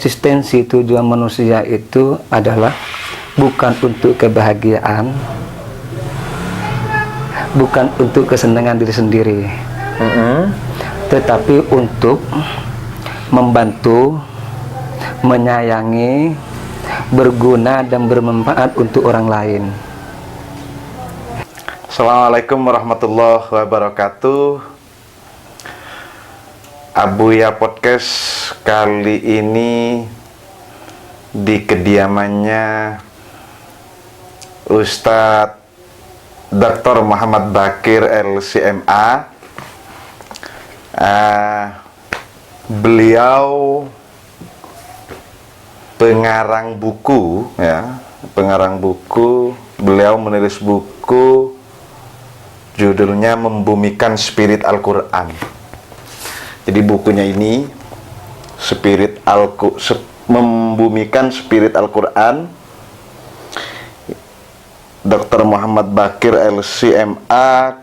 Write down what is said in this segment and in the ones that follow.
eksistensi tujuan manusia itu adalah bukan untuk kebahagiaan, bukan untuk kesenangan diri sendiri, tetapi untuk membantu, menyayangi, berguna dan bermanfaat untuk orang lain. Assalamualaikum warahmatullahi wabarakatuh. Abuya Podcast kali ini di kediamannya Ustadz Dr. Muhammad Bakir LCMA. Beliau pengarang buku, Beliau menulis buku judulnya Membumikan Spirit Al-Quran. Jadi bukunya ini Membumikan Spirit Al-Quran. Dr. Muhammad Bakir LCMA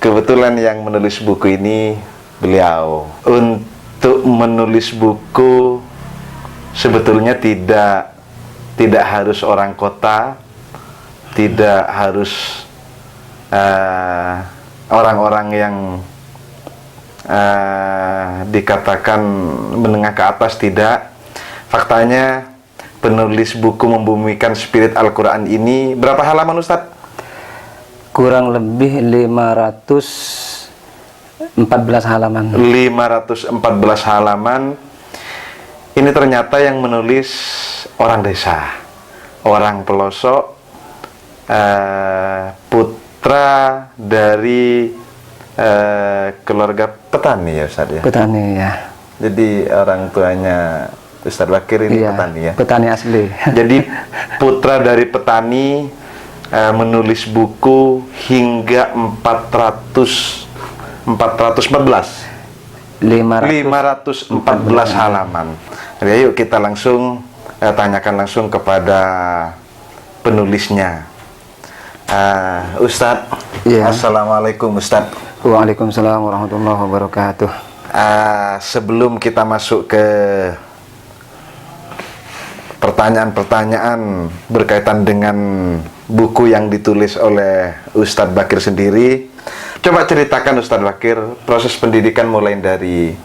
kebetulan yang menulis buku ini beliau. Untuk menulis buku sebetulnya tidak harus orang kota, tidak harus orang-orang yang dikatakan menengah ke atas, tidak. Faktanya penulis buku Membumikan Spirit Al-Quran ini berapa halaman, Ustadz? Kurang lebih 514 halaman. 514 halaman. Ini ternyata yang menulis orang desa, orang pelosok, putra dari keluarga petani, ya Ustadz ya? Petani, ya. Jadi orang tuanya Ustadz Bakir ini petani, ya? Petani asli. Jadi putra dari petani, menulis buku hingga 514 halaman. Jadi yuk kita langsung tanyakan langsung kepada penulisnya. Ustadz, Assalamualaikum Ustadz. Waalaikumsalam warahmatullahi wabarakatuh. Sebelum kita masuk ke pertanyaan-pertanyaan berkaitan dengan buku yang ditulis oleh Ustadz Bakir sendiri, coba ceritakan Ustadz Bakir proses pendidikan mulai dari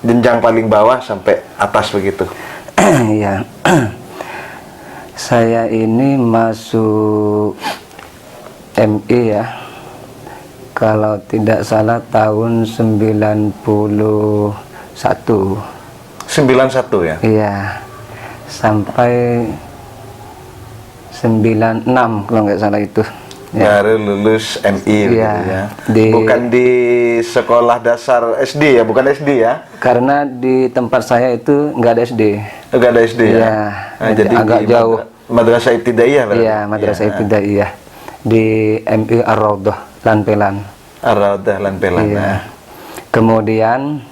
jenjang paling bawah sampai atas begitu. Ya. Saya ini masuk MI ya, kalau tidak salah tahun 91. 91 ya? Iya, sampai 96 kalau nggak salah itu. Ya. Baru lulus MI, ya, gitu ya. Bukan di sekolah dasar SD ya, bukan SD ya? Karena di tempat saya itu nggak ada SD. Nggak ada SD ya? Ya, Jadi agak jauh. Madrasah Ibtidaiyah lah. Iya, Madrasah Ibtidaiyah di MI Ar-Raudhah Lanpelan. Ar-Raudhah Lanpelan. Iya. Nah. Kemudian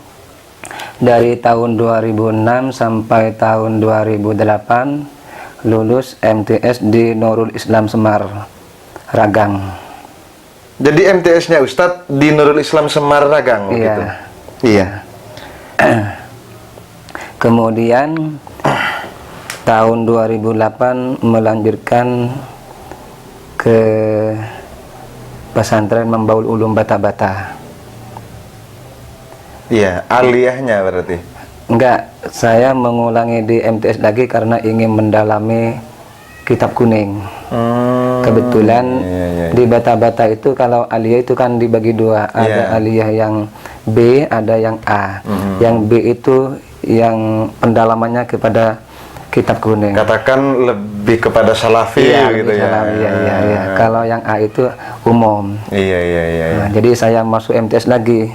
dari tahun 2006 sampai tahun 2008 lulus MTS di Nurul Islam Semar, Ragang. Jadi MTS-nya Ustadz di Nurul Islam Semar, Ragang, Iya. gitu? Iya. Kemudian tahun 2008 melanjutkan ke pesantren Membaul Ulum Bata-Bata. Iya, aliyahnya berarti? Enggak, saya mengulangi di MTS lagi karena ingin mendalami kitab kuning. Kebetulan di Bata-Bata itu kalau aliyah itu kan dibagi dua, ada aliyah yang B, ada yang A. Yang B itu yang pendalamannya kepada kitab kuning. Katakan lebih kepada salafi, gitu ya. Iya. Kalau yang A itu umum. Iya. Nah, jadi saya masuk MTS lagi.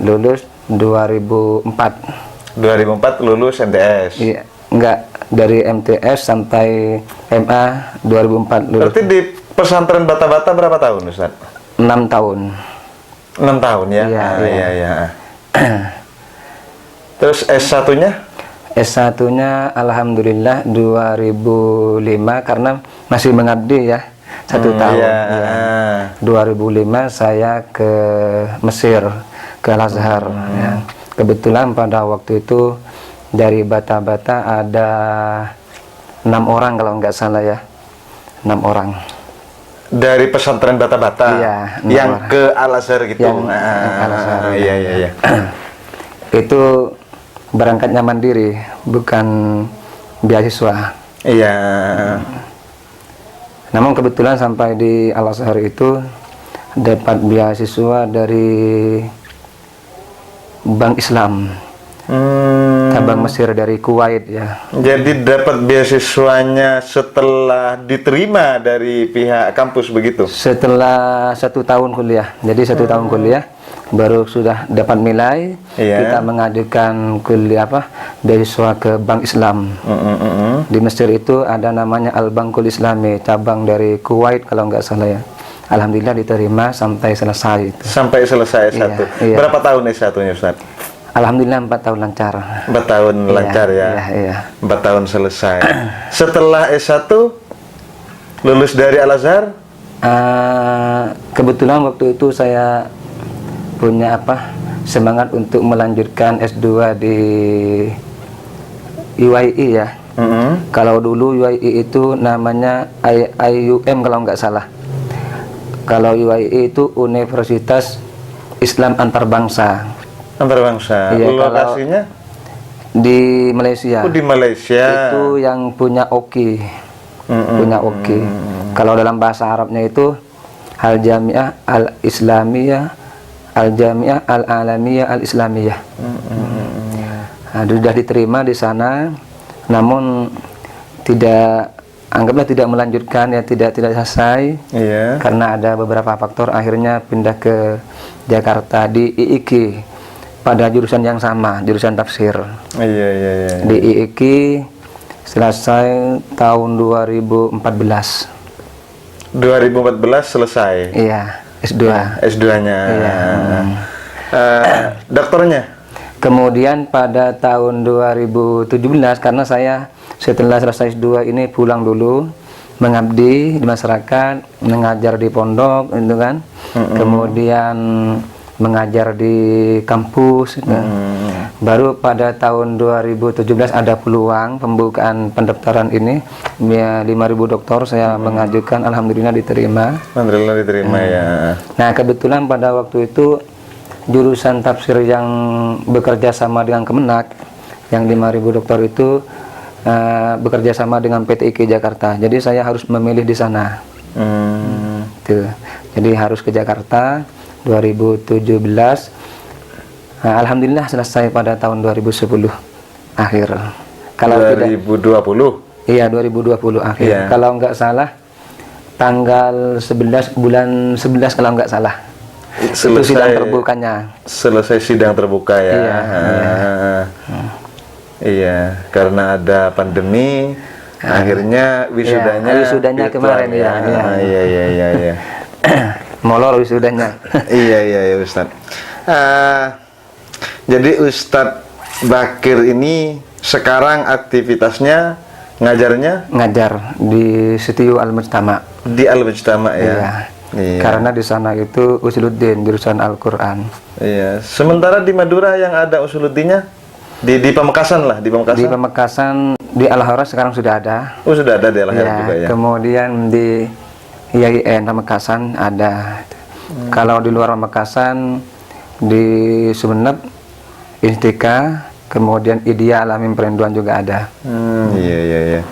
Lulus 2004. 2004 lulus MTS. Iya, enggak, dari MTS sampai MA 2004 lulus. Berarti di pesantren Bata-Bata berapa tahun, Ustaz? 6 tahun. 6 tahun ya? Iya. Terus S1-nya? S1-nya alhamdulillah 2005 karena masih mengabdi ya. 1 tahun. Iya. Ya. 2005 saya ke Mesir ke Al-Azhar. Ya. Kebetulan pada waktu itu dari Bata-Bata ada 6 orang kalau nggak salah ya, 6 orang. Dari pesantren Bata-Bata, Iya, yang orang. ke Al-Azhar gitu. Yang Al-Azhar, Iya, iya, iya. Itu berangkatnya mandiri, bukan beasiswa. Iya. Namun kebetulan sampai di Al-Azhar itu dapat beasiswa dari Bank Islam, cabang Mesir dari Kuwait ya. Jadi dapat beasiswanya setelah diterima dari pihak kampus begitu? Setelah 1 tahun kuliah, jadi 1 tahun kuliah baru sudah dapat nilai. Iya. Kita mengajukan kuliah beasiswa ke Bank Islam. Di Mesir itu ada namanya Al-Bankul Islami, cabang dari Kuwait kalau nggak salah ya. Alhamdulillah diterima sampai selesai itu. Sampai selesai Iya, S1. iya. Berapa tahun S1-nya, Ustaz? Alhamdulillah 4 tahun lancar. 4 tahun Iya, lancar ya. iya, iya. 4 tahun selesai. Setelah S1 lulus dari Al-Azhar? Kebetulan waktu itu saya punya semangat untuk melanjutkan S2 di UII ya. Kalau dulu UII itu namanya IUM kalau nggak salah. Kalau UII itu Universitas Islam Antarbangsa. Antarbangsa. Iya, Lokasinya? Di Malaysia. Oh, di Malaysia. Itu yang punya OKI. Punya OKI. Kalau dalam bahasa Arabnya itu Al-Jami'ah Al-Islamiyah, Al-Jami'ah Al-Alamiyah Al-Islamiyah. Nah, sudah diterima di sana, namun anggaplah tidak melanjutkan ya, tidak selesai. Iya. Karena ada beberapa faktor, akhirnya pindah ke Jakarta di IIK pada jurusan yang sama, jurusan tafsir. Iya, iya, iya. Di IIK selesai tahun 2014. 2014 selesai. Iya, S2. S2-nya. Iya. Dokternya? Kemudian pada tahun 2017, karena saya setelah selesai S2 ini pulang dulu mengabdi di masyarakat, mengajar di pondok itu kan. Kemudian mengajar di kampus gitu. Baru pada tahun 2017 ada peluang pembukaan pendaftaran ini, 5.000 dokter saya mengajukan, alhamdulillah diterima. Alhamdulillah diterima ya. Nah, kebetulan pada waktu itu jurusan tafsir yang bekerja sama dengan Kemenak, yang 5.000 dokter itu bekerja sama dengan PT IK Jakarta. Jadi saya harus memilih di sana. Tuh. Jadi harus ke Jakarta 2017. Nah, alhamdulillah selesai pada tahun 2010 akhir. Kalau 2020? Iya, 2020 akhir. Iya. Kalau nggak salah tanggal 11 bulan 11 kalau nggak salah. Itu sidang terbukanya. Selesai sidang terbuka ya. Iya, Iya, karena ada pandemi, akhirnya wisudanya. Iya, wisudanya kemarin ya. Iya. Molor wisudanya. Iya Ustaz. Jadi Ustadz Bakir ini sekarang aktivitasnya ngajarnya? Ngajar di Setiu Al-Mujtama. Di Al-Mujtama ya. Iya. Karena di sana itu Usuluddin, jurusan Al-Quran. Iya. Sementara di Madura yang ada Usuluddinnya di Pamekasan lah, di Pamekasan. Di Pamekasan, di Al-Haras sekarang sudah ada. Oh, sudah ada di Al-Haras juga ya. Kemudian di IAIN Pamekasan ada. Kalau di luar Pamekasan di Sumeneb Istika, kemudian Idea Alamin Perinduan juga ada. Iya.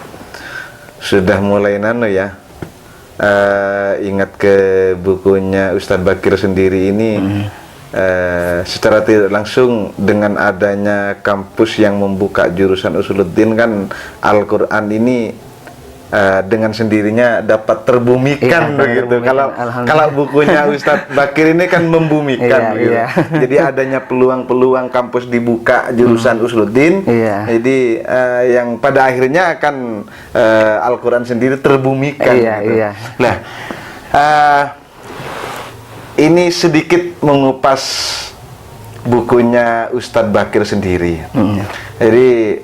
Sudah mulai ya. Ingat ke bukunya Ustadz Bakir sendiri ini. Secara tidak langsung dengan adanya kampus yang membuka jurusan Usuluddin kan Al-Quran ini dengan sendirinya dapat terbumikan begitu. Kalau bukunya Ustadz Bakir ini kan membumikan begitu. Jadi adanya peluang-peluang kampus dibuka jurusan Usuluddin. Jadi yang pada akhirnya akan Al-Quran sendiri terbumikan. Nah, ini sedikit mengupas bukunya Ustadz Bakir sendiri. Jadi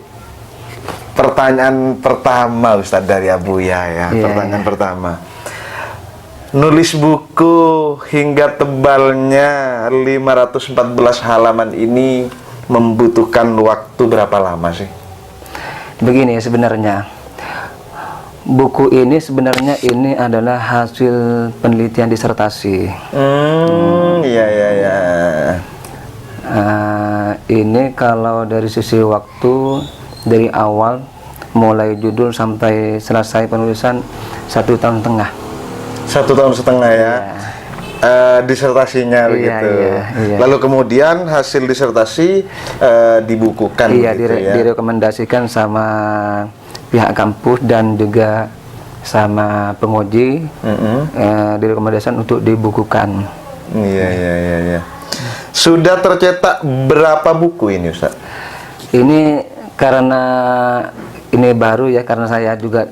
pertanyaan pertama Ustadz dari Abuya ya. Pertanyaan pertama. nulis buku hingga tebalnya 514 halaman ini membutuhkan waktu berapa lama sih? Begini sebenarnya, buku ini sebenarnya ini adalah hasil penelitian disertasi. Iya iya iya. Ini kalau dari sisi waktu, dari awal mulai judul sampai selesai penulisan 1,5 tahun. 1,5 tahun ya. Disertasinya begitu. Iya. Lalu kemudian hasil disertasi dibukukan begitu ya. Direkomendasikan sama pihak kampus dan juga sama penguji, direkomendasikan untuk dibukukan. Iya. Sudah tercetak berapa buku ini, Ustaz? Ini karena ini baru ya, karena saya juga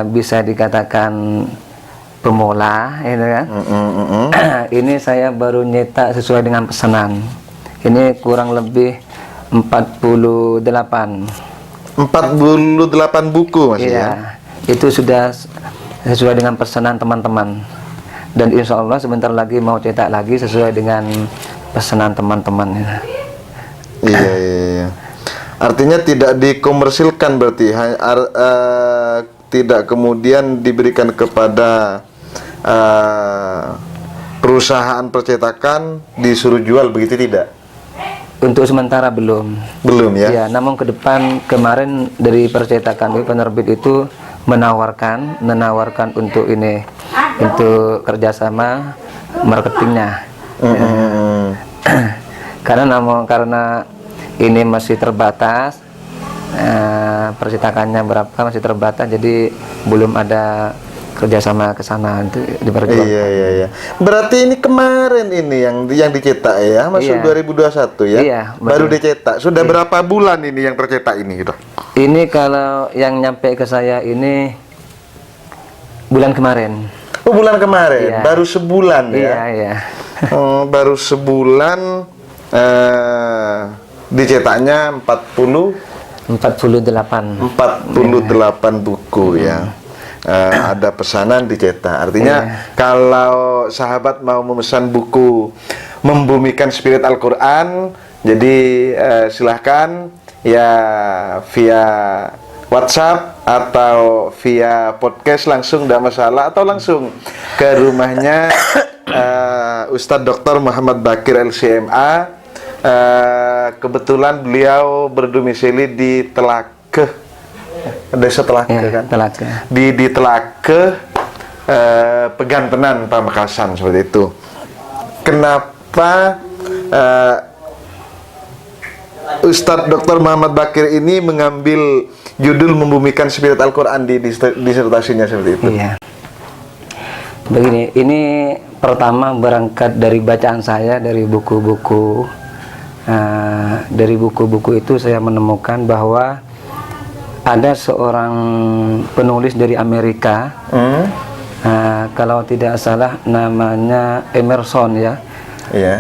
bisa dikatakan pemula, ini kan. Ini saya baru nyetak sesuai dengan pesanan. Ini kurang lebih 48 buku masih ya? Itu sudah sesuai dengan pesanan teman-teman. Dan insya Allah sebentar lagi mau cetak lagi sesuai dengan pesanan teman-teman. Iya. Artinya tidak dikomersilkan berarti, tidak kemudian diberikan kepada perusahaan percetakan disuruh jual begitu, tidak? Untuk sementara belum ya? Ya, namun ke depan kemarin dari percetakan penerbit itu menawarkan untuk ini, untuk kerjasama marketingnya. Karena ini masih terbatas, percetakannya berapa masih terbatas, jadi belum ada kerjasama ke sana itu diperjuangkan. Iya. Berarti ini kemarin ini yang dicetak ya, masuk 2021 ya? Iya, baru dicetak. Sudah berapa bulan ini yang tercetak ini? Ini kalau yang nyampe ke saya ini bulan kemarin. Oh, bulan kemarin. Iya. Baru sebulan ya? Iya. Baru sebulan dicetaknya 48 buku ya. Ada pesanan dicetak. Artinya kalau sahabat mau memesan buku Membumikan Spirit Al-Quran, jadi silahkan ya via WhatsApp atau via podcast langsung, tidak masalah, atau langsung ke rumahnya Ustadz Dr. Muhammad Bakir LCMA. Kebetulan beliau berdomisili di Telakeh, Desa Telakeh kan? Telakeh. Di Telakeh, Pegantenan, Pamekasan, seperti itu. Kenapa Ustadz Dr. Muhammad Bakir ini mengambil judul Membumikan Spirit Al-Quran di disertasinya seperti itu? Iya. Begini, ini pertama berangkat dari bacaan saya dari buku-buku. Dari buku-buku itu saya menemukan bahwa ada seorang penulis dari Amerika, kalau tidak salah namanya Emerson ya,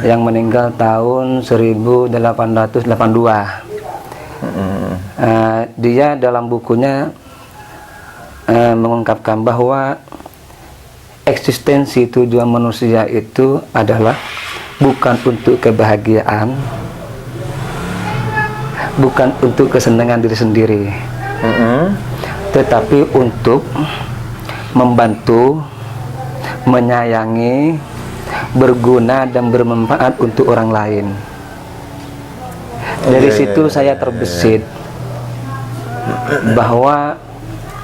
yang meninggal tahun 1882. Dia dalam bukunya mengungkapkan bahwa eksistensi tujuan manusia itu adalah bukan untuk kebahagiaan, bukan untuk kesenangan diri sendiri, tetapi untuk membantu, menyayangi, berguna dan bermanfaat untuk orang lain. Dari situ saya terbesit bahwa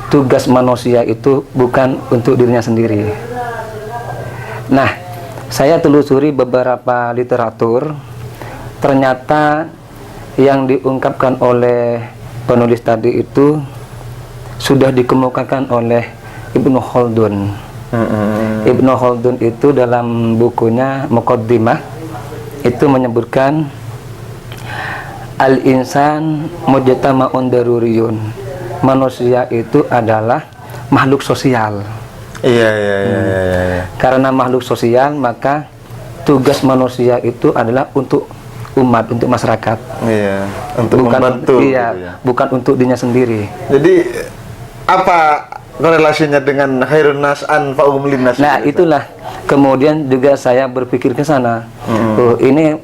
tugas manusia itu bukan untuk dirinya sendiri. Nah, saya telusuri beberapa literatur, ternyata yang diungkapkan oleh penulis tadi itu sudah dikemukakan oleh Ibnu Khaldun. Ibnu Khaldun itu dalam bukunya Muqaddimah itu menyebutkan al-insan mujtama'un daruriyun. Manusia itu adalah makhluk sosial. Iya. Karena makhluk sosial, maka tugas manusia itu adalah untuk umat, untuk masyarakat. Iya, untuk bukan membantu. Iya, bukan untuk dirinya sendiri. Jadi apa korelasinya dengan khairun nas anfa'uhum linnas? Nah, itulah kemudian juga saya berpikir ke sana. Oh, ini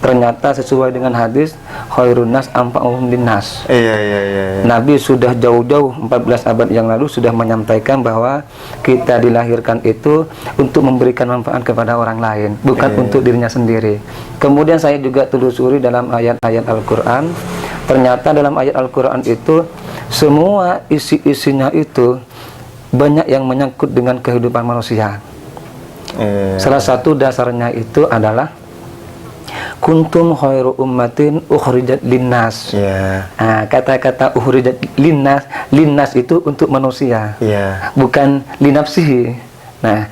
ternyata sesuai dengan hadis khairun nas anfa'uhum linnas. Iya. Nabi sudah jauh-jauh 14 abad yang lalu sudah menyampaikan bahwa kita dilahirkan itu untuk memberikan manfaat kepada orang lain, bukan untuk dirinya sendiri. Kemudian saya juga telusuri dalam ayat-ayat Al-Quran. Ternyata dalam ayat Al-Quran itu semua isi-isinya itu banyak yang menyangkut dengan kehidupan manusia. Salah satu dasarnya itu adalah kuntum khairu ummatin ukhrijat linnas. Nah, kata-kata ukhrijat linnas itu untuk manusia, bukan linafsihi. Nah,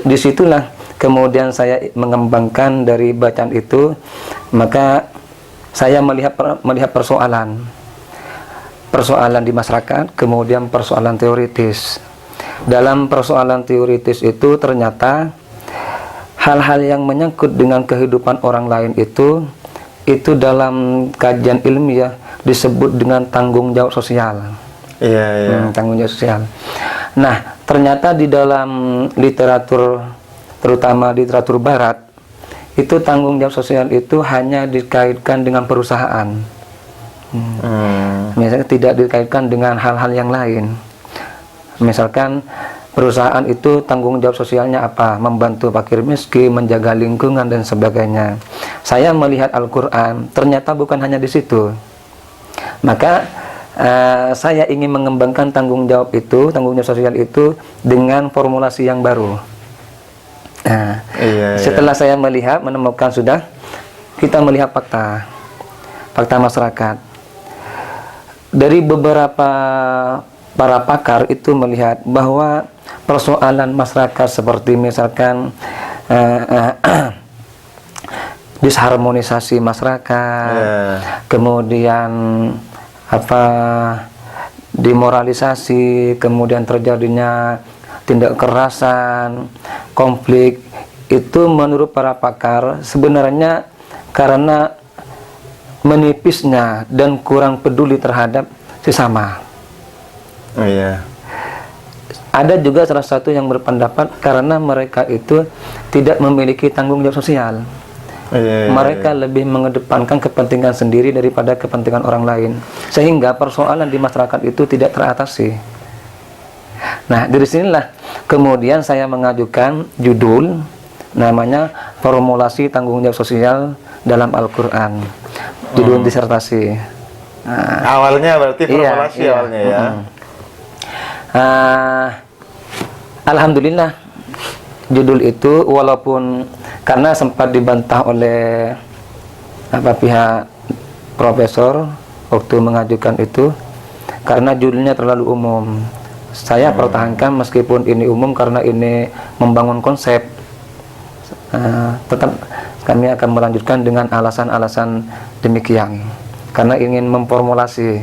disitulah kemudian saya mengembangkan dari bacaan itu, maka saya melihat persoalan di masyarakat, kemudian persoalan teoritis. Dalam persoalan teoritis itu ternyata hal-hal yang menyangkut dengan kehidupan orang lain itu dalam kajian ilmiah disebut dengan tanggung jawab sosial. Tanggung jawab sosial. Nah, ternyata di dalam literatur, terutama literatur barat, itu tanggung jawab sosial itu hanya dikaitkan dengan perusahaan. Misalnya tidak dikaitkan dengan hal-hal yang lain. Misalkan perusahaan itu tanggung jawab sosialnya apa? Membantu fakir miskin, menjaga lingkungan dan sebagainya. Saya melihat Al-Quran, ternyata bukan hanya di situ. Maka saya ingin mengembangkan tanggung jawab sosial itu dengan formulasi yang baru. Nah, setelah saya menemukan sudah, kita melihat fakta masyarakat. Dari beberapa para pakar itu melihat bahwa persoalan masyarakat seperti misalkan disharmonisasi masyarakat, kemudian demoralisasi, kemudian terjadinya tindak kekerasan, konflik, itu menurut para pakar sebenarnya karena menipisnya dan kurang peduli terhadap sesama. Ada juga salah satu yang berpendapat karena mereka itu tidak memiliki tanggung jawab sosial. Mereka lebih mengedepankan kepentingan sendiri daripada kepentingan orang lain, sehingga persoalan di masyarakat itu tidak teratasi. Nah, dari sinilah kemudian saya mengajukan judul namanya formulasi tanggung jawab sosial dalam Al-Quran, judul disertasi. Awalnya berarti formulasi awalnya ya. Alhamdulillah judul itu walaupun karena sempat dibantah oleh pihak profesor waktu mengajukan itu karena judulnya terlalu umum. Saya pertahankan meskipun ini umum karena ini membangun konsep. Tetap kami akan melanjutkan dengan alasan-alasan demikian karena ingin memformulasi.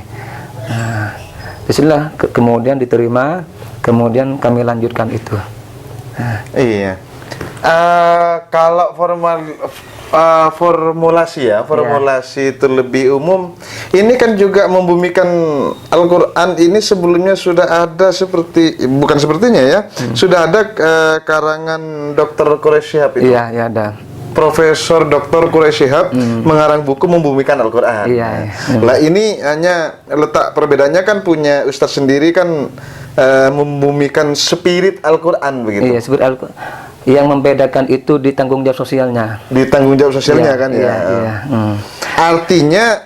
Disinilah kemudian diterima, kemudian kami lanjutkan itu. Kalau formulasi itu lebih umum. Ini kan juga membumikan Al-Quran ini sebelumnya sudah ada sudah ada karangan Dr. Quraish Shihab itu. Iya, ada. Profesor Dr. Quraish Shihab mengarang buku membumikan Al-Quran. Lah ini hanya letak perbedaannya kan punya Ustadz sendiri kan membumikan spirit Al-Quran begitu. Iya, spirit Al-Quran. Yang membedakan itu di tanggung jawab sosialnya. Di tanggung jawab sosialnya kan ya. Artinya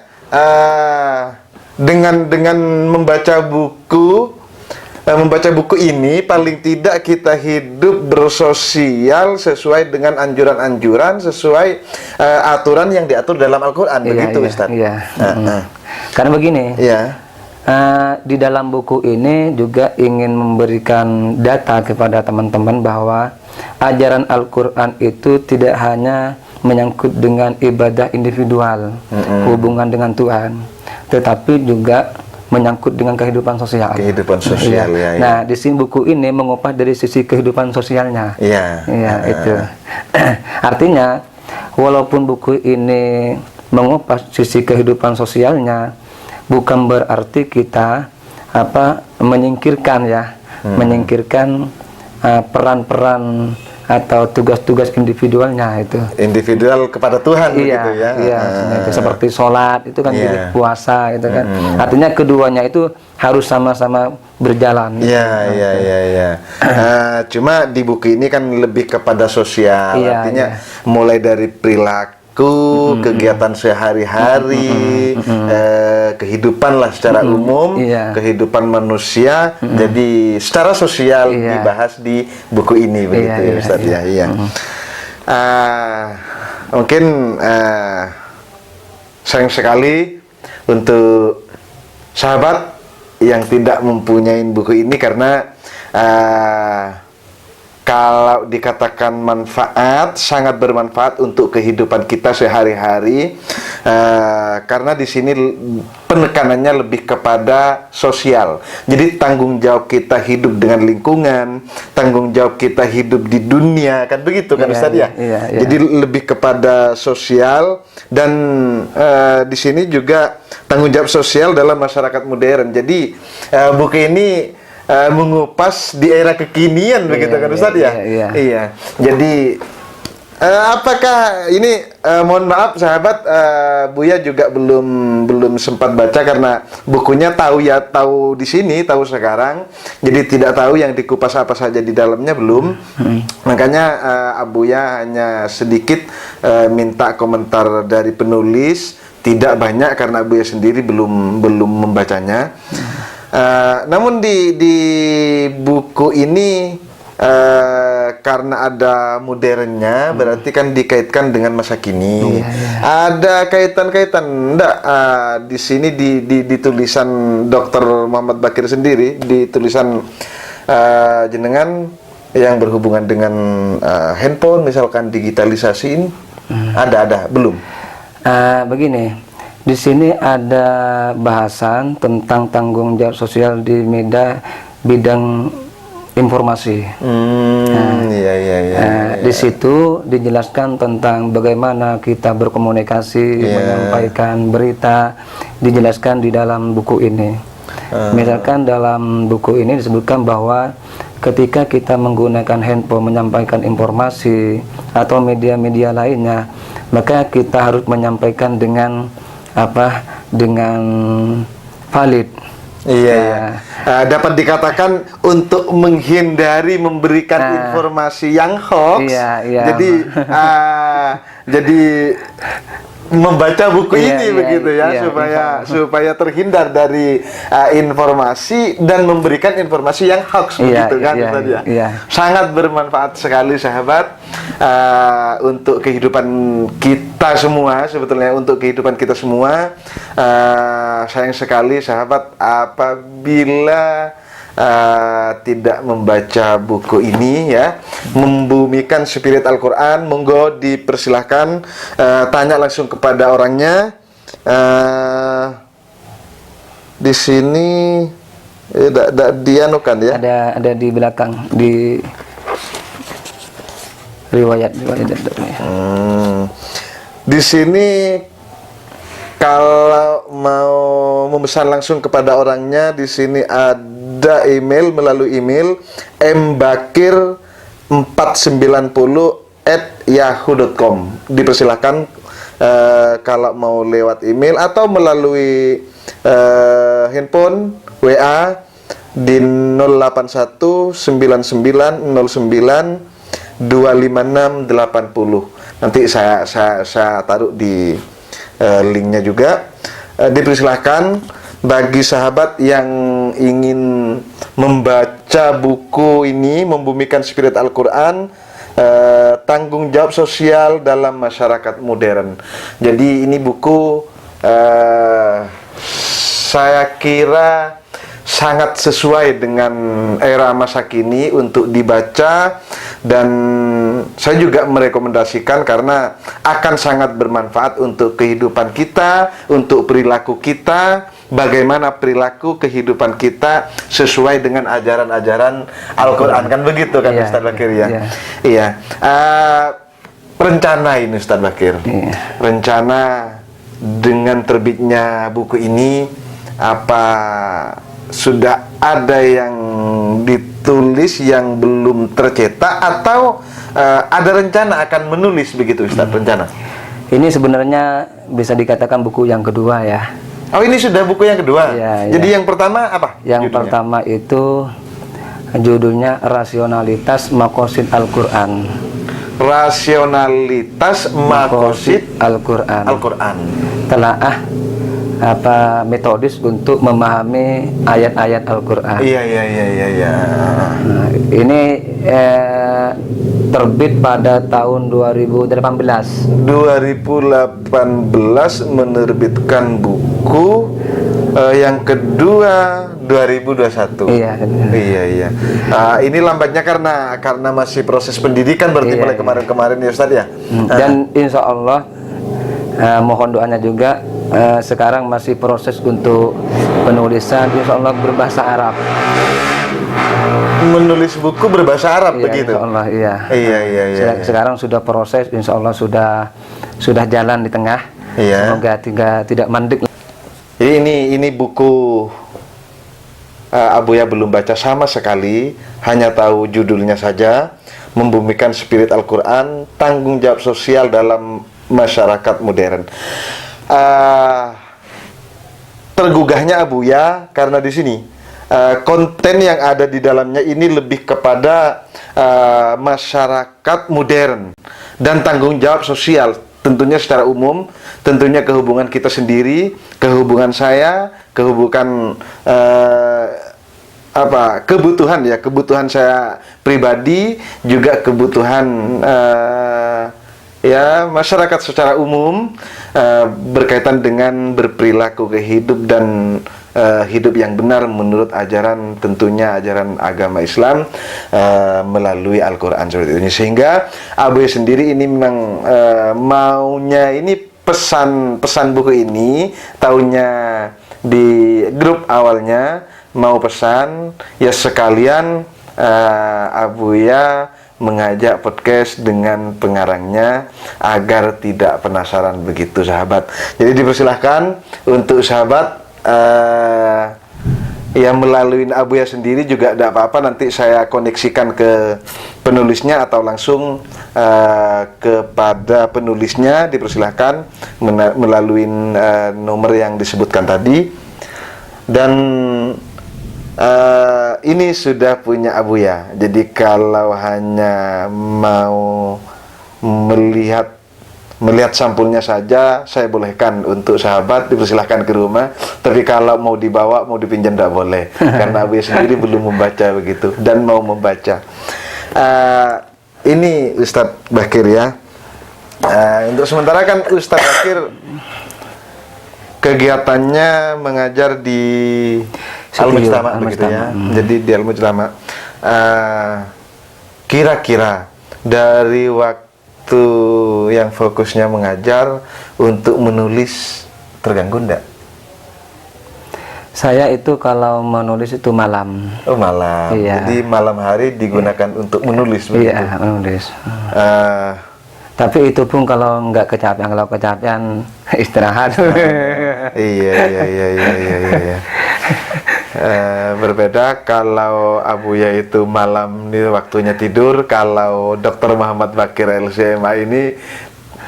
dengan membaca buku ini paling tidak kita hidup bersosial sesuai dengan anjuran-anjuran, sesuai aturan yang diatur dalam Al-Quran, begitu Ustaz? Karena begini, di dalam buku ini juga ingin memberikan data kepada teman-teman bahwa ajaran Al-Quran itu tidak hanya menyangkut dengan ibadah individual, hubungan dengan Tuhan, tetapi juga menyangkut dengan kehidupan sosial. Nah, di sini buku ini mengupas dari sisi kehidupan sosialnya. Itu. Artinya, walaupun buku ini mengupas sisi kehidupan sosialnya, bukan berarti kita menyingkirkan ya, menyingkirkan peran-peran atau tugas-tugas individualnya itu. Individual kepada Tuhan begitu ya. Iya, itu seperti sholat itu kan, puasa itu kan. Artinya keduanya itu harus sama-sama berjalan. Iya. Cuma di buku ini kan lebih kepada sosial, artinya mulai dari perilaku, kegiatan sehari-hari, kehidupan lah secara umum, kehidupan manusia. Jadi secara sosial dibahas di buku ini begitu ya Ustaz ya. Iya. Mungkin sayang sekali untuk sahabat yang tidak mempunyai buku ini, karena kalau dikatakan manfaat, sangat bermanfaat untuk kehidupan kita sehari-hari, karena di sini penekanannya lebih kepada sosial. Jadi tanggung jawab kita hidup dengan lingkungan, tanggung jawab kita hidup di dunia, kan begitu kan Ustaz ya? Jadi lebih kepada sosial, dan di sini juga tanggung jawab sosial dalam masyarakat modern. Jadi buku ini mengupas di era kekinian begitu kan Ustaz ya? Iya. Jadi apakah ini mohon maaf sahabat, Buya juga belum sempat baca karena bukunya tahu di sini, tahu sekarang. Jadi tidak tahu yang dikupas apa saja di dalamnya belum. Makanya Buya hanya sedikit minta komentar dari penulis, tidak banyak karena Buya sendiri belum membacanya. Namun di buku ini karena ada modernnya, berarti kan dikaitkan dengan masa kini. Ada kaitan-kaitan enggak di sini di tulisan Dr. Muhammad Bakir sendiri, di tulisan jenengan yang berhubungan dengan handphone, misalkan digitalisasi ini, ada belum? Begini. Di sini ada bahasan tentang tanggung jawab sosial di bidang informasi. Di situ dijelaskan tentang bagaimana kita berkomunikasi, menyampaikan berita, dijelaskan di dalam buku ini. Misalkan dalam buku ini disebutkan bahwa ketika kita menggunakan handphone menyampaikan informasi atau media-media lainnya, maka kita harus menyampaikan dengan valid. Dapat dikatakan untuk menghindari memberikan informasi yang hoax. Jadi membaca buku ini begitu ya, supaya terhindar dari informasi dan memberikan informasi yang hoax begitu kan Ustaz ya. Sangat bermanfaat sekali sahabat untuk kehidupan kita semua, sebetulnya untuk kehidupan kita semua. Sayang sekali sahabat apabila tidak membaca buku ini ya, membumikan spirit Al-Quran. Monggo dipersilahkan tanya langsung kepada orangnya. Di sini dianukan ya, ada di belakang di riwayat. Di sini kalau mau memesan langsung kepada orangnya, di sini ada email, melalui email mbakir490@yahoo.com. Dipersilahkan kalau mau lewat email atau melalui handphone WA di 08199092560. Nanti saya taruh di linknya juga. Dipersilahkan bagi sahabat yang ingin membaca buku ini, membumikan spirit Al-Quran, tanggung jawab sosial dalam masyarakat modern. Jadi ini buku saya kira sangat sesuai dengan era masa kini untuk dibaca, dan saya juga merekomendasikan karena akan sangat bermanfaat untuk kehidupan kita, untuk perilaku kita, bagaimana perilaku kehidupan kita sesuai dengan ajaran-ajaran Al-Quran, kan begitu kan Ustaz Bakir ya? Iya. Rencana ini Ustaz Bakir, rencana dengan terbitnya buku ini, apa sudah ada yang ditulis yang belum tercetak, atau ada rencana akan menulis begitu Ustadz, rencana? Ini sebenarnya bisa dikatakan buku yang kedua ya. Oh, ini sudah buku yang kedua. Iya, Jadi iya. yang pertama apa? Yang judulnya? pertama itu judulnya Rasionalitas Maqasid Al-Quran. Rasionalitas Maqasid Al-Quran. Al-Quran. Telaah metodis untuk memahami ayat-ayat Al-Quran. Iya, iya, iya, iya, iya. Nah, ini terbit pada tahun 2018. 2018 menerbitkan buku, yang kedua 2021. Iya. Iya, iya. Ini lambatnya karena masih proses pendidikan berarti, Iya, mulai iya. kemarin-kemarin ya Ustadz ya. Dan insya Allah mohon doanya juga, sekarang masih proses untuk penulisan, insya Allah berbahasa Arab. Menulis buku berbahasa Arab Iya, begitu. insya Allah, iya. Iya, iya, iya. Sekarang sudah proses, insya Allah sudah jalan di tengah. Iya. Semoga tidak mandek. Jadi ini buku Abuya belum baca sama sekali, hanya tahu judulnya saja. Membumikan spirit Al-Quran, tanggung jawab sosial dalam masyarakat modern. Tergugahnya Abuya karena di sini konten yang ada di dalamnya ini lebih kepada masyarakat modern dan tanggung jawab sosial, tentunya secara umum, tentunya kehubungan kita sendiri, kehubungan saya, kehubungan kebutuhan saya pribadi, juga kebutuhan ya masyarakat secara umum, berkaitan dengan berperilaku kehidup dan hidup yang benar menurut ajaran, tentunya ajaran agama Islam, melalui Al-Quran seperti ini. Sehingga Abuya sendiri ini memang maunya ini pesan buku ini, tahunya di grup awalnya mau pesan ya sekalian, Abuya mengajak podcast dengan pengarangnya agar tidak penasaran begitu sahabat. Jadi dipersilahkan untuk sahabat yang melalui Abuya sendiri juga tidak apa-apa, nanti saya koneksikan ke penulisnya atau langsung kepada penulisnya, dipersilahkan melalui nomor yang disebutkan tadi. Dan ini sudah punya Abuya. Jadi kalau hanya mau melihat sampulnya saja, saya bolehkan untuk sahabat dipersilahkan ke rumah. Tapi kalau mau dibawa, mau dipinjam tidak boleh, karena Abuya sendiri belum membaca begitu dan mau membaca. Ini Ustadz Bakir ya. Untuk sementara kan Ustadz Bakir kegiatannya mengajar di Al-Mujtama begitu ya. Jadi di Al-Mujtama. Kira-kira dari waktu yang fokusnya mengajar untuk menulis terganggu enggak? Saya itu kalau menulis itu malam. Oh, malam. Iya. Jadi malam hari digunakan untuk menulis begitu. Iya, menulis. Eh, Tapi itu pun kalau nggak kecapean, kalau kecapean istirahat. Iya. Berbeda kalau Abuya itu malam ini waktunya tidur, kalau Dr. Muhammad Bakir LCMA ini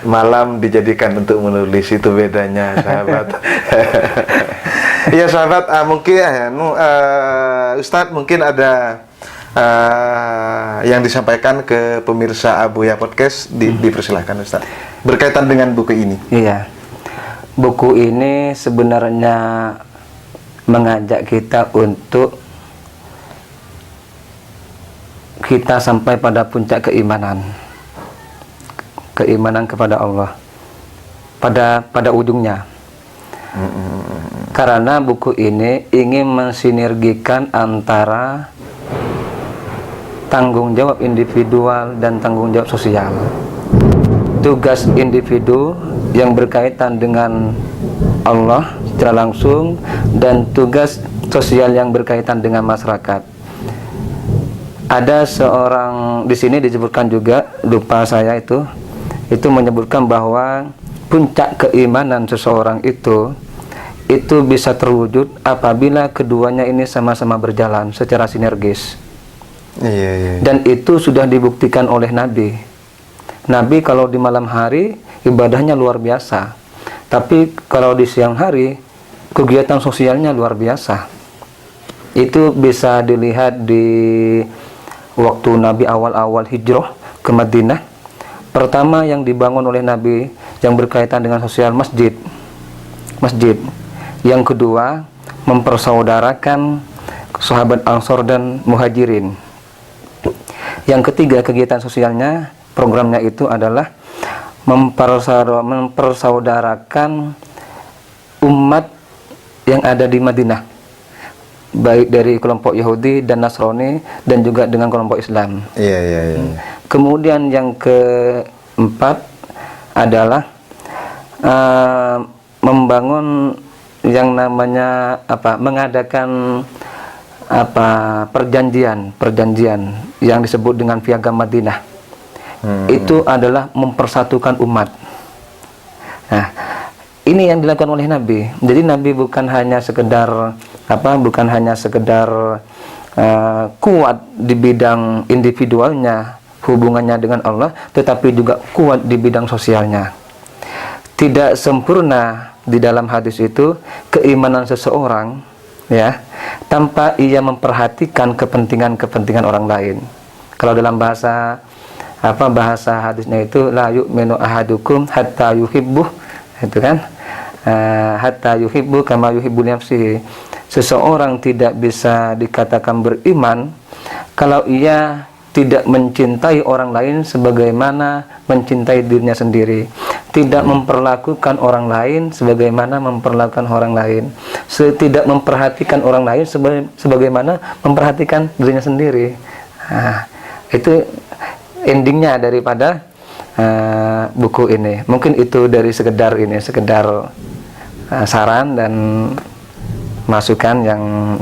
malam dijadikan untuk menulis, itu bedanya sahabat. Iya sahabat, mungkin Ustadz mungkin ada yang disampaikan ke pemirsa Abuya Podcast, dipersilahkan Ustadz berkaitan dengan buku ini. Iya, buku ini sebenarnya mengajak kita untuk kita sampai pada puncak keimanan kepada Allah pada ujungnya. Karena buku ini ingin mensinergikan antara tanggung jawab individual dan tanggung jawab sosial. Tugas individu yang berkaitan dengan Allah secara langsung dan tugas sosial yang berkaitan dengan masyarakat. Ada seorang di sini disebutkan juga, lupa saya itu menyebutkan bahwa puncak keimanan seseorang itu itu bisa terwujud apabila keduanya ini sama-sama berjalan secara sinergis. Iya, iya. Dan itu sudah dibuktikan oleh Nabi. Nabi kalau di malam hari ibadahnya luar biasa, tapi kalau di siang hari kegiatan sosialnya luar biasa. Itu bisa dilihat di waktu Nabi awal-awal hijrah ke Madinah. Pertama yang dibangun oleh Nabi yang berkaitan dengan sosial masjid. Yang kedua, mempersaudarakan sahabat Ansor dan Muhajirin. Yang ketiga, kegiatan sosialnya, programnya itu adalah mempersaudarakan umat yang ada di Madinah, baik dari kelompok Yahudi dan Nasrani dan juga dengan kelompok Islam. Iya, iya, iya. Kemudian yang keempat adalah membangun yang namanya mengadakan perjanjian yang disebut dengan Piagam Madinah. Itu adalah mempersatukan umat. Nah, ini yang dilakukan oleh Nabi. Jadi Nabi bukan hanya sekedar kuat di bidang individualnya, hubungannya dengan Allah, tetapi juga kuat di bidang sosialnya. Tidak sempurna di dalam hadis itu keimanan seseorang, ya, tanpa ia memperhatikan kepentingan orang lain. Kalau dalam bahasa hadisnya itu la yu'minu ahadukum hatta yuhibbuh, itu kan, hatta yuhibbu kama yuhibbu nafsihi. Seseorang tidak bisa dikatakan beriman kalau ia tidak mencintai orang lain sebagaimana mencintai dirinya sendiri, tidak memperlakukan orang lain sebagaimana memperlakukan orang lain, tidak memperhatikan orang lain sebagaimana memperhatikan dirinya sendiri. Nah, itu endingnya daripada buku ini. Mungkin itu dari sekedar saran dan masukan yang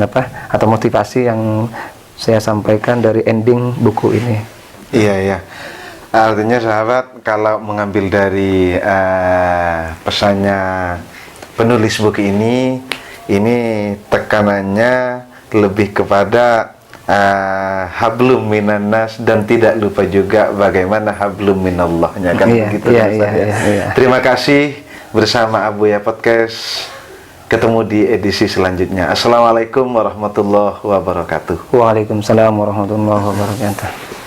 atau motivasi yang saya sampaikan dari ending buku ini. Iya, iya. Artinya sahabat, kalau mengambil dari pesannya penulis buku ini tekanannya lebih kepada hablum minannas dan tidak lupa juga bagaimana hablum minallahnya, kan begitu. Iya. Terima kasih bersama Abuya Podcast. Ketemu di edisi selanjutnya. Assalamualaikum warahmatullahi wabarakatuh. Waalaikumsalam warahmatullahi wabarakatuh.